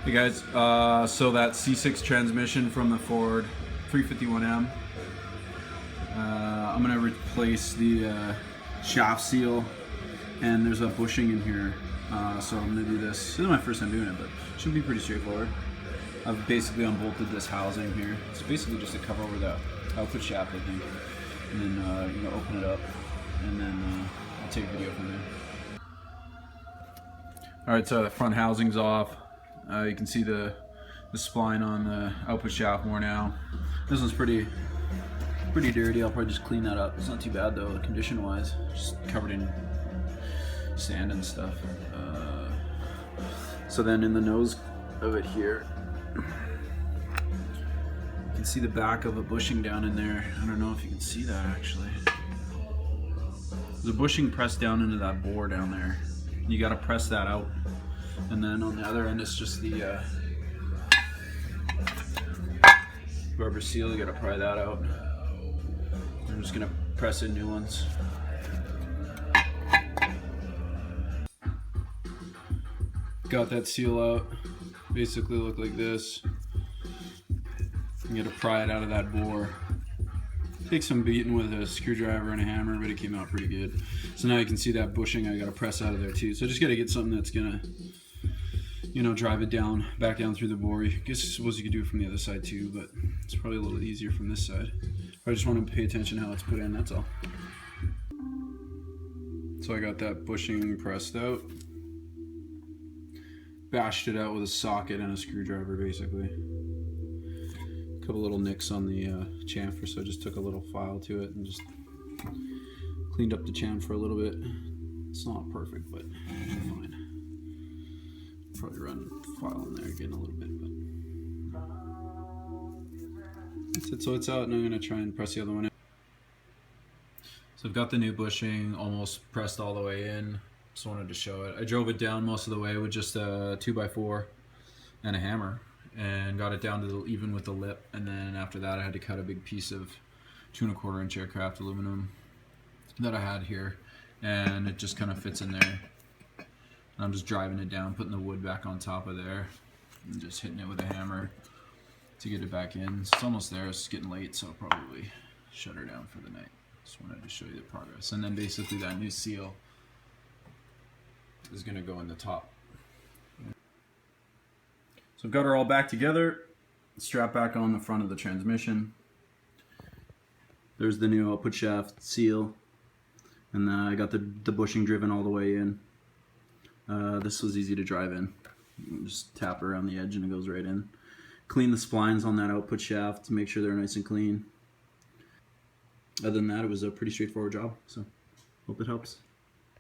Hey guys, so that C6 transmission from the Ford 351M, I'm going to replace the shaft seal, and there's a bushing in here, so I'm going to do this. This is my first time doing it, but it should be pretty straightforward. I've basically unbolted this housing here. It's basically just to cover over the output shaft, I think, and then open it up, and then I'll take a video from there. Alright, so the front housing's off. You can see the spline on the output shaft more now. This one's pretty dirty. I'll probably just clean that up. It's not too bad though, condition wise. Just covered in sand and stuff. So then in the nose of it here, you can see the back of a bushing down in there. I don't know if you can see that actually. There's a bushing pressed down into that bore down there. You gotta press that out. And then on the other end, it's just the rubber seal. You gotta pry that out. I'm just gonna press in new ones. Got that seal out. Basically look like this. You gotta pry it out of that bore. Take some beating with a screwdriver and a hammer, but it came out pretty good. So now you can see that bushing I gotta press out of there too. So I just gotta get something that's gonna, drive it down, back down through the bore. I suppose you could do it from the other side too, but it's probably a little easier from this side. I just want to pay attention how it's put in, that's all. So I got that bushing pressed out. Bashed it out with a socket and a screwdriver basically. A couple little nicks on the chamfer, so I just took a little file to it and just cleaned up the chamfer a little bit. It's not perfect, but fine. Probably run file in there again a little bit, but that's it. So it's out, and I'm gonna try and press the other one in. So I've got the new bushing almost pressed all the way in. Just wanted to show it. I drove it down most of the way with just a 2x4 and a hammer, and got it down to even with the lip. And then after that, I had to cut a big piece of 2¼ inch aircraft aluminum that I had here, and it just kind of fits in there. I'm just driving it down, putting the wood back on top of there, and just hitting it with a hammer to get it back in. It's almost there. It's getting late, so I'll probably shut her down for the night. Just wanted to show you the progress. And then basically that new seal is going to go in the top. So I've got her all back together. Strap back on the front of the transmission. There's the new output shaft seal. And I got the bushing driven all the way in. This was easy to drive in. You just tap around the edge and it goes right in. Clean the splines on that output shaft to make sure they're nice and clean. Other than that, it was a pretty straightforward job, so hope it helps.